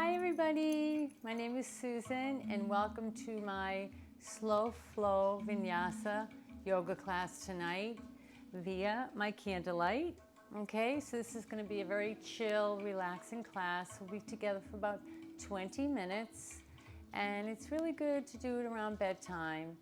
Hi everybody, my name is Susan and welcome to my slow flow vinyasa yoga class tonight via my Candlelight. Okay, so this is going to be a very chill, relaxing class. We'll be together for about 20 minutes and it's really good to do it around bedtime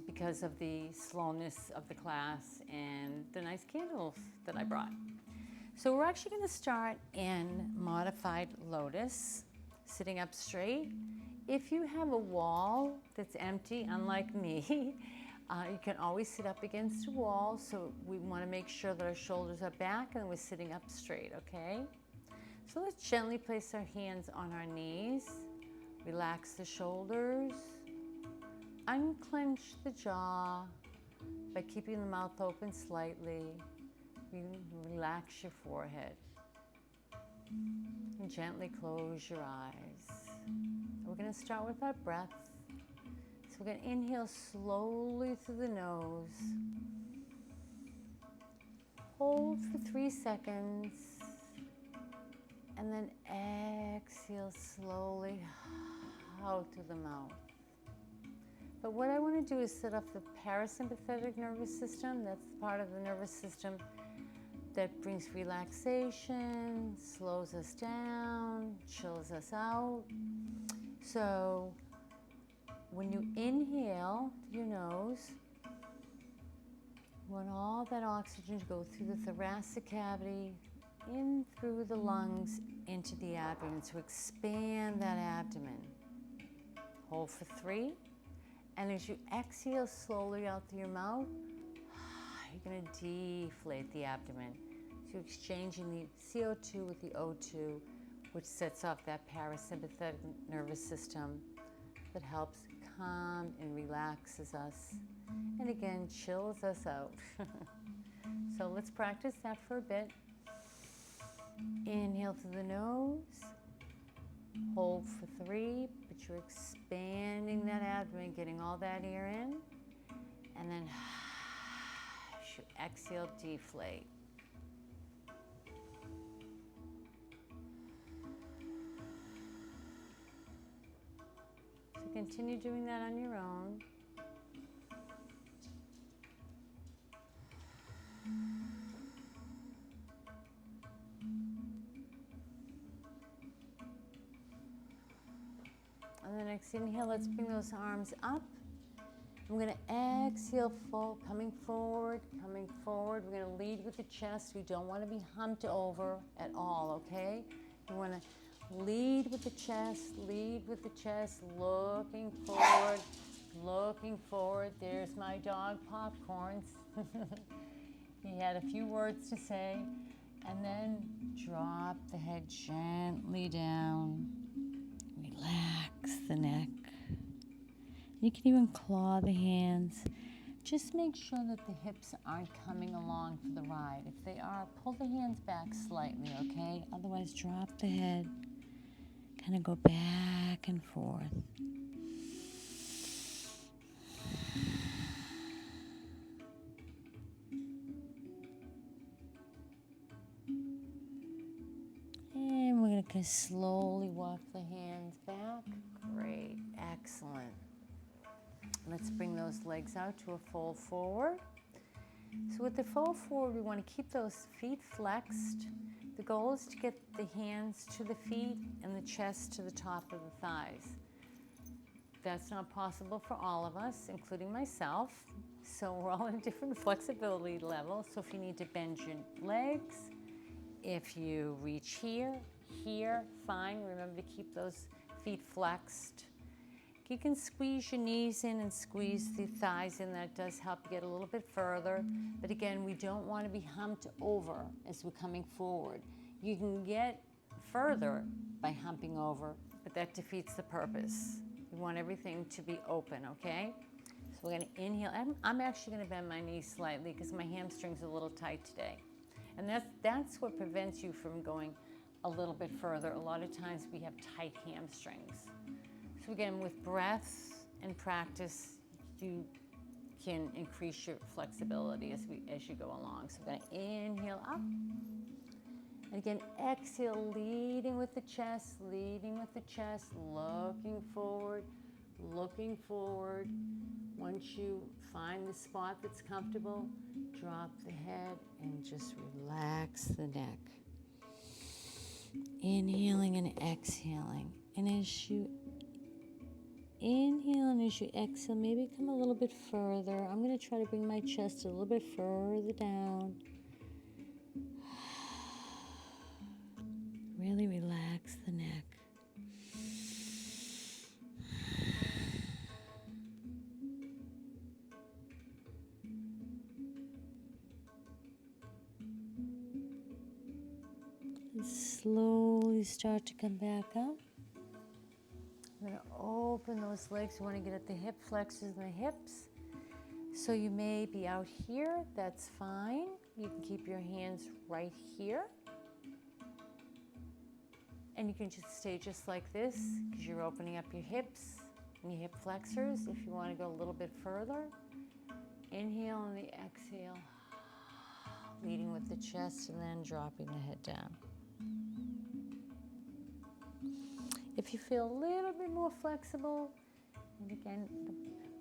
because of the slowness of the class and the nice candles that I brought. So we're actually going to start in modified lotus, sitting up straight. If you have a wall that's empty, unlike me, you can always sit up against a wall. So we want to make sure that our shoulders are back and we're sitting up straight, okay? So let's gently place our hands on our knees, relax the shoulders, unclench the jaw by keeping the mouth open slightly. Relax your forehead and gently close your eyes. We're going to start with our breath. So we're going to inhale slowly through the nose. Hold for 3 seconds. And then exhale slowly out through the mouth. But what I want to do is set off the parasympathetic nervous system. That's the part of the nervous system that brings relaxation, slows us down, chills us out. So when you inhale through your nose, you want all that oxygen to go through the thoracic cavity, in through the lungs, into the abdomen. So expand that abdomen. Hold for 3. And as you exhale slowly out through your mouth, you're going to deflate the abdomen. So you're exchanging the CO2 with the O2, which sets off that parasympathetic nervous system that helps calm and relaxes us. And again, chills us out. So let's practice that for a bit. Inhale through the nose. Hold for 3, but you're expanding that abdomen, getting all that air in. And then as you exhale, deflate. So continue doing that on your own. On the next inhale, let's bring those arms up. I'm going to exhale, coming forward, coming forward. We're going to lead with the chest. We don't want to be humped over at all, okay? We want to lead with the chest, looking forward, looking forward. There's my dog, Popcorns. He had a few words to say. And then drop the head gently down. Relax the neck. You can even claw the hands. Just make sure that the hips aren't coming along for the ride. If they are, pull the hands back slightly, okay? Otherwise, drop the head. Kind of go back and forth. And we're going to slowly walk the hands back. Great, excellent. Let's bring those legs out to a fold forward. So with the fold forward, we want to keep those feet flexed. The goal is to get the hands to the feet and the chest to the top of the thighs. That's not possible for all of us, including myself. So we're all in different flexibility levels. So if you need to bend your legs, if you reach here, fine. Remember to keep those feet flexed. You can squeeze your knees in and squeeze the thighs in. That does help you get a little bit further. But again, we don't want to be humped over as we're coming forward. You can get further by humping over, but that defeats the purpose. We want everything to be open, okay? So we're going to inhale. I'm actually going to bend my knees slightly because my hamstring's a little tight today. And that's what prevents you from going a little bit further. A lot of times we have tight hamstrings. So again, with breath and practice, you can increase your flexibility as you go along. So we're going to inhale up And again, exhale, leading with the chest, looking forward, looking forward. Once you find the spot that's comfortable, drop the head and just relax the neck. Inhaling and exhaling. And as you inhale and as you exhale, maybe come a little bit further. I'm going to try to bring my chest a little bit further down. Really relax the neck. And slowly start to come back up. I'm going to open those legs. You want to get at the hip flexors and the hips. So you may be out here. That's fine. You can keep your hands right here. And you can just stay just like this because you're opening up your hips and your hip flexors. If you want to go a little bit further, inhale and the exhale, leading with the chest and then dropping the head down. If you feel a little bit more flexible, and again, the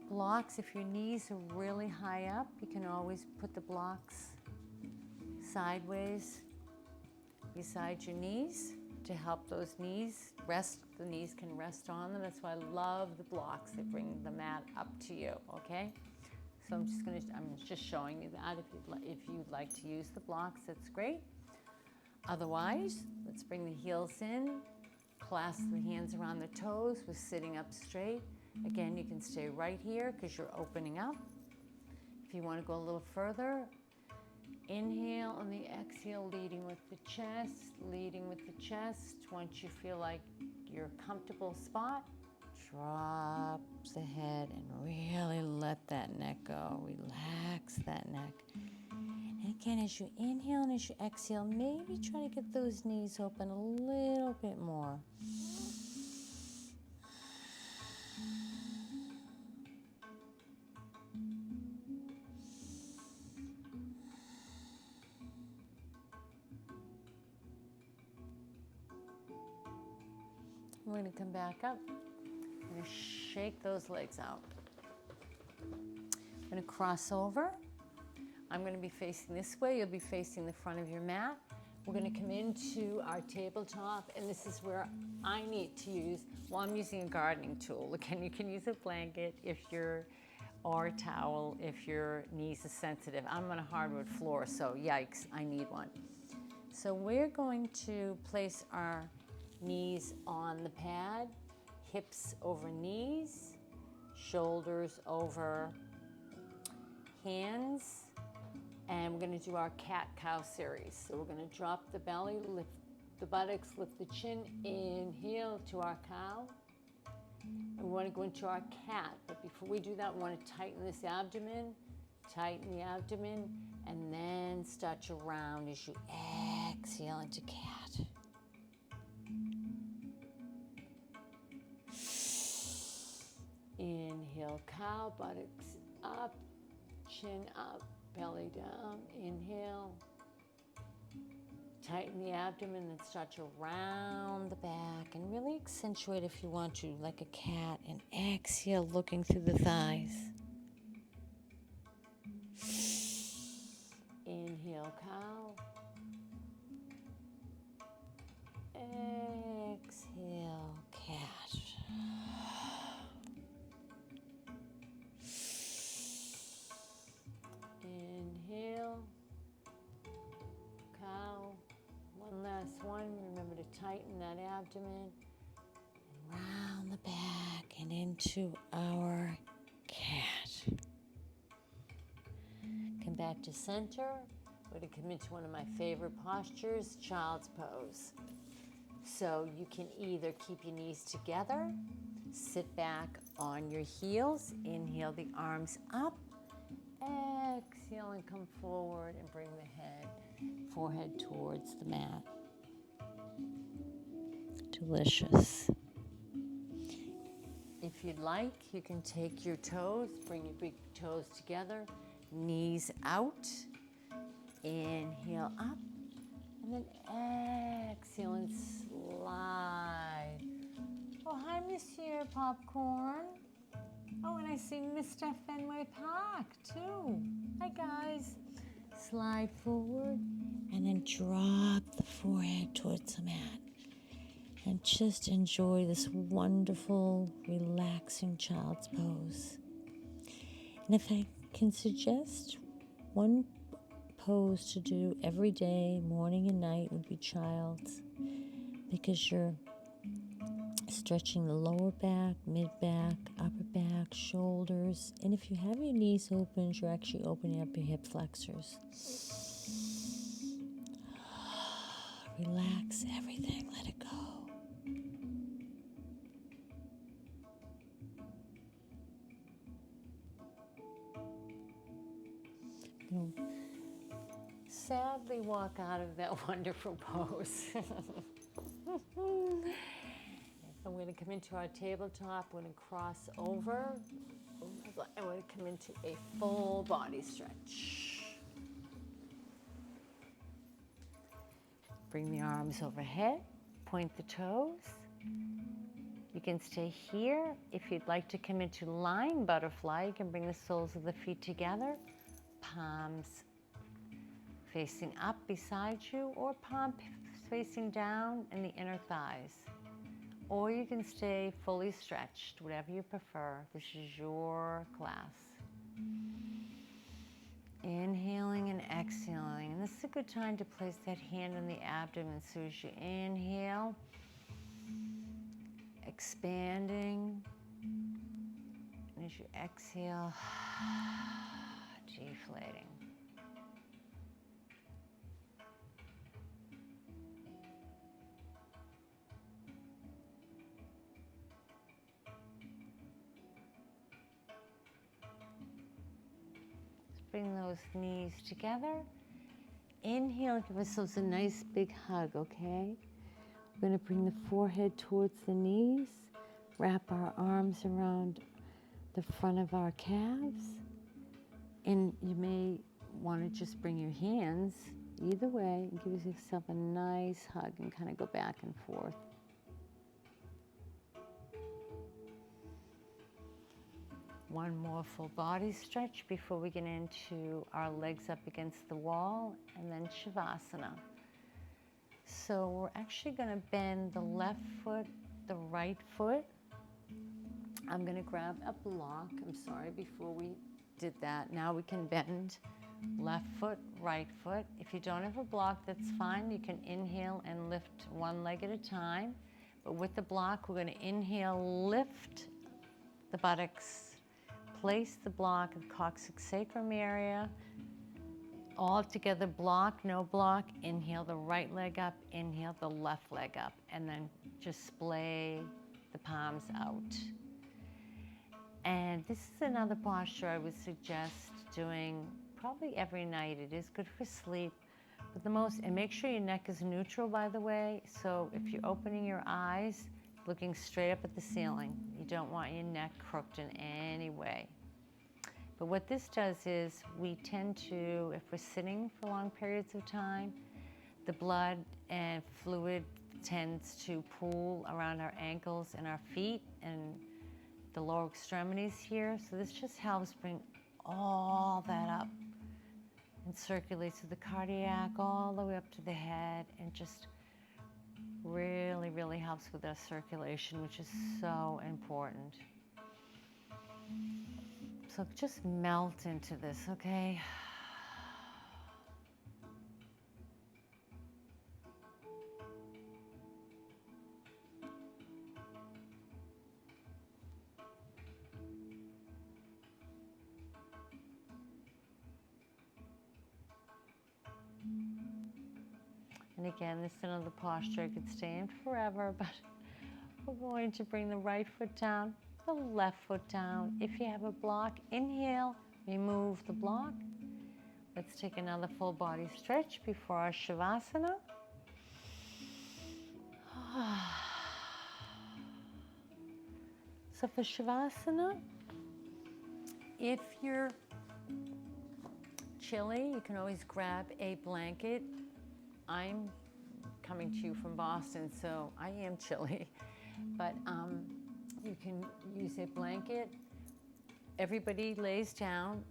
blocks, if your knees are really high up, you can always put the blocks sideways beside your knees to help those knees rest. The knees can rest on them. That's why I love the blocks. They bring the mat up to you, okay? So I'm just showing you that. If you'd like to use the blocks, that's great. Otherwise, let's bring the heels in. Clasp the hands around the toes. We're sitting up straight. Again, you can stay right here because you're opening up. If you want to go a little further, inhale on the exhale, leading with the chest, Once you feel like you're a comfortable spot, drop the head and really let that neck go. Relax that neck. And again, as you inhale and as you exhale, maybe try to get those knees open a little bit more. We're going to come back up. I'm going to shake those legs out. I'm going to cross over. I'm going to be facing this way. You'll be facing the front of your mat. We're going to come into our tabletop, and this is where I need to use, well, I'm using a gardening tool. Again, you can use a blanket or a towel if your knees are sensitive. I'm on a hardwood floor, so yikes, I need one. So we're going to place our knees on the pad, hips over knees, shoulders over hands, and we're going to do our cat-cow series. So we're going to drop the belly, lift the buttocks, lift the chin, inhale to our cow. And we want to go into our cat, but before we do that, we want to tighten this abdomen, tighten the abdomen, and then start to round as you exhale into cat. Inhale, cow, buttocks up, chin up, belly down. Inhale. Tighten the abdomen and start to round the back and really accentuate if you want to, like a cat. And exhale, looking through the thighs. Inhale, cow. Exhale, cat. Inhale, cow. One last one. Remember to tighten that abdomen and round the back and into our cat. Come back to center. We're going to come into one of my favorite postures, child's pose. So you can either keep your knees together, sit back on your heels, inhale the arms up, exhale and come forward and bring the forehead towards the mat. Delicious. If you'd like, you can take your toes, bring your big toes together, knees out, inhale up, And then exhale and slide. Oh, hi, Monsieur Popcorn. Oh, and I see Mr. Fenway Park, too. Hi, guys. Slide forward and then drop the forehead towards the mat. And just enjoy this wonderful, relaxing child's pose. And if I can suggest one pose to do every day, morning and night, would be child's, because you're stretching the lower back, mid back, upper back, shoulders. And if you have your knees open, you're actually opening up your hip flexors. Relax everything, let it go. You sadly walk out of that wonderful pose. I'm going to come into our tabletop. We're going to cross over. And we're going to come into a full body stretch. Bring the arms overhead. Point the toes. You can stay here. If you'd like to come into lying butterfly, you can bring the soles of the feet together. Palms facing up beside you, or palm facing down in the inner thighs. Or you can stay fully stretched, whatever you prefer. This is your class. Inhaling and exhaling. And this is a good time to place that hand on the abdomen. So as you inhale, expanding. And as you exhale, deflating. Bring those knees together. Inhale, give ourselves a nice big hug, okay? We're going to bring the forehead towards the knees. Wrap our arms around the front of our calves. And you may want to just bring your hands either way and give yourself a nice hug and kind of go back and forth. One more full body stretch before we get into our legs up against the wall, and then Savasana. So we're actually going to bend the left foot, the right foot. I'm going to grab a block. I'm sorry, before we did that. Now we can bend left foot, right foot. If you don't have a block, that's fine. You can inhale and lift one leg at a time. But with the block, we're going to inhale, lift the buttocks. Place the block in the coccyx sacrum area. All together, block, no block. Inhale the right leg up, inhale the left leg up, and then just splay the palms out. And this is another posture I would suggest doing probably every night. It is good for sleep. But and make sure your neck is neutral, by the way. So if you're opening your eyes, looking straight up at the ceiling. You don't want your neck crooked in any way. But what this does is we tend to, if we're sitting for long periods of time, the blood and fluid tends to pool around our ankles and our feet and the lower extremities here. So this just helps bring all that up and circulates through the cardiac all the way up to the head, and just really, really helps with our circulation, which is so important. So just melt into this, okay? And again, this is another posture I could stay in forever, but we're going to bring the right foot down, the left foot down. If you have a block, inhale, remove the block. Let's take another full body stretch before our Savasana. So for Savasana, if you're chilly, you can always grab a blanket I'm coming to you from Boston, so I am chilly. But you can use a blanket. Everybody lays down,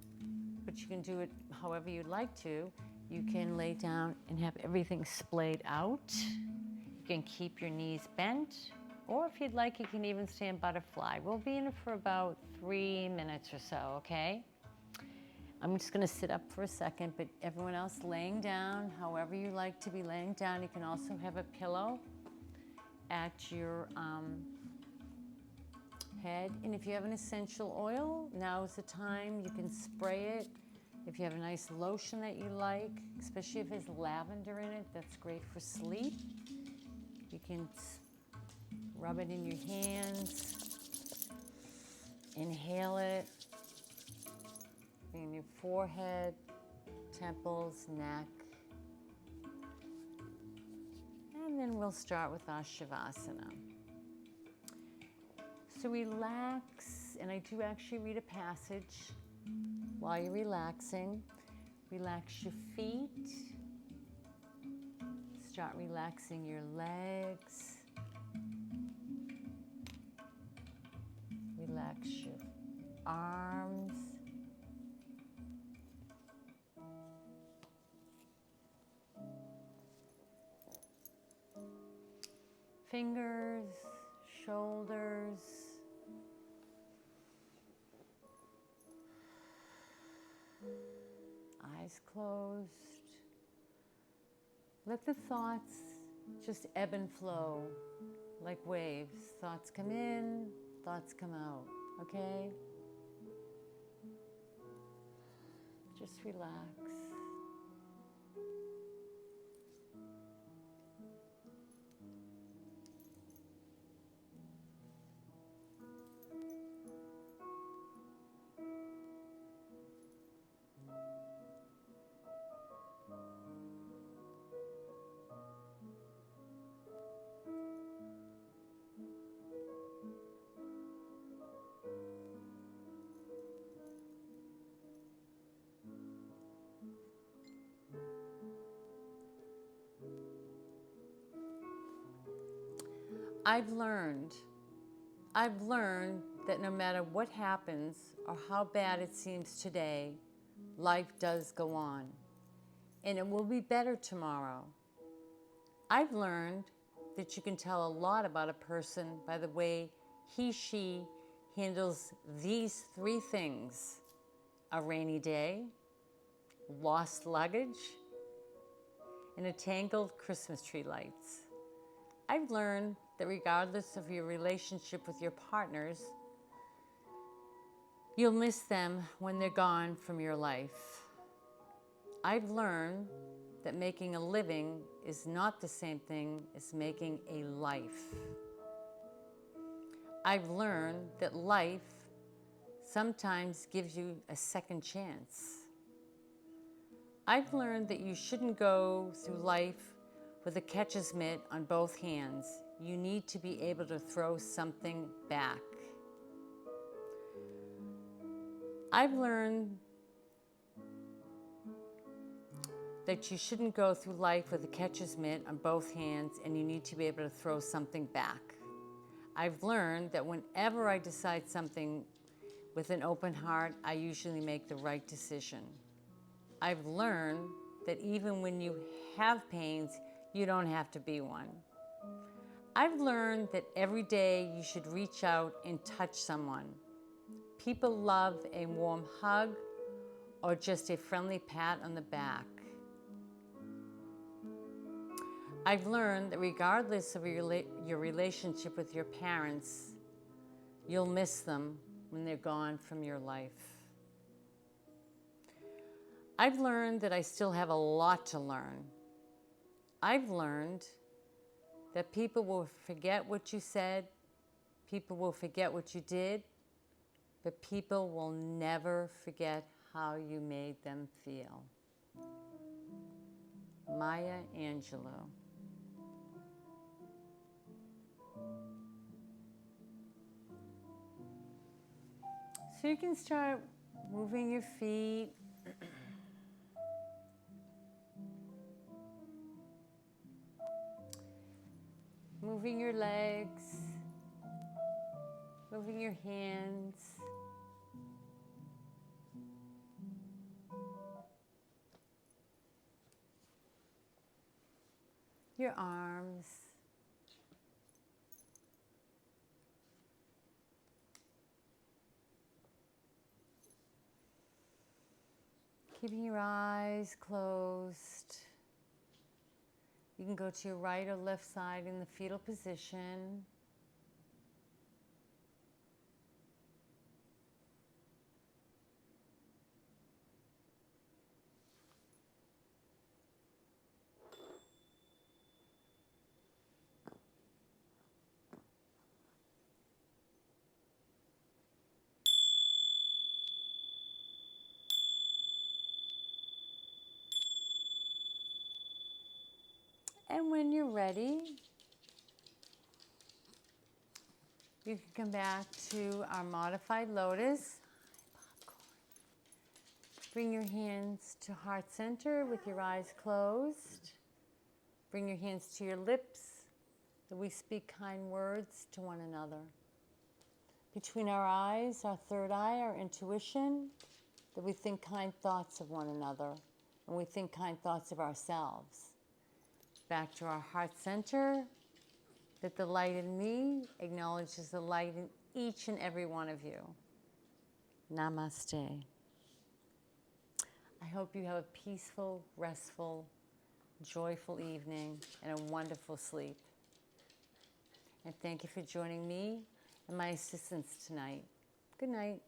but you can do it however you'd like to. You can lay down and have everything splayed out. You can keep your knees bent, or if you'd like, you can even stand butterfly. We'll be in it for about 3 minutes or so, okay? I'm just gonna sit up for a second, but everyone else laying down, however you like to be laying down. You can also have a pillow at your head. And if you have an essential oil, now is the time. You can spray it. If you have a nice lotion that you like, especially if it's lavender in it, that's great for sleep. You can rub it in your hands, inhale it in your forehead, temples, neck. And then we'll start with our Savasana. So relax, and I do actually read a passage while you're relaxing. Relax your feet. Start relaxing your legs. Relax your arms. Fingers, shoulders. Eyes closed. Let the thoughts just ebb and flow like waves. Thoughts come in, thoughts come out, okay? Just relax. I've learned that no matter what happens or how bad it seems today, life does go on, and it will be better tomorrow. I've learned that you can tell a lot about a person by the way he, she handles these 3 things: a rainy day, lost luggage, and a tangled Christmas tree lights. I've learned that regardless of your relationship with your partners, you'll miss them when they're gone from your life. I've learned that making a living is not the same thing as making a life. I've learned that life sometimes gives you a second chance. I've learned that you shouldn't go through life with a catcher's mitt on both hands. You need to be able to throw something back. I've learned that you shouldn't go through life with a catcher's mitt on both hands, and you need to be able to throw something back. I've learned that whenever I decide something with an open heart, I usually make the right decision. I've learned that even when you have pains, you don't have to be one. I've learned that every day you should reach out and touch someone. People love a warm hug or just a friendly pat on the back. I've learned that regardless of your relationship with your parents, you'll miss them when they're gone from your life. I've learned that I still have a lot to learn. I've learned that people will forget what you said, people will forget what you did, but people will never forget how you made them feel. Maya Angelou. So you can start moving your feet. moving your legs, moving your hands. Your arms. Keeping your eyes closed. You can go to your right or left side in the fetal position. And when you're ready, you can come back to our modified lotus. Bring your hands to heart center with your eyes closed. Bring your hands to your lips, that we speak kind words to one another. Between our eyes, our third eye, our intuition, that we think kind thoughts of one another, and we think kind thoughts of ourselves. Back to our heart center, that the light in me acknowledges the light in each and every one of you. Namaste. I hope you have a peaceful, restful, joyful evening and a wonderful sleep. And thank you for joining me and my assistants tonight. Good night.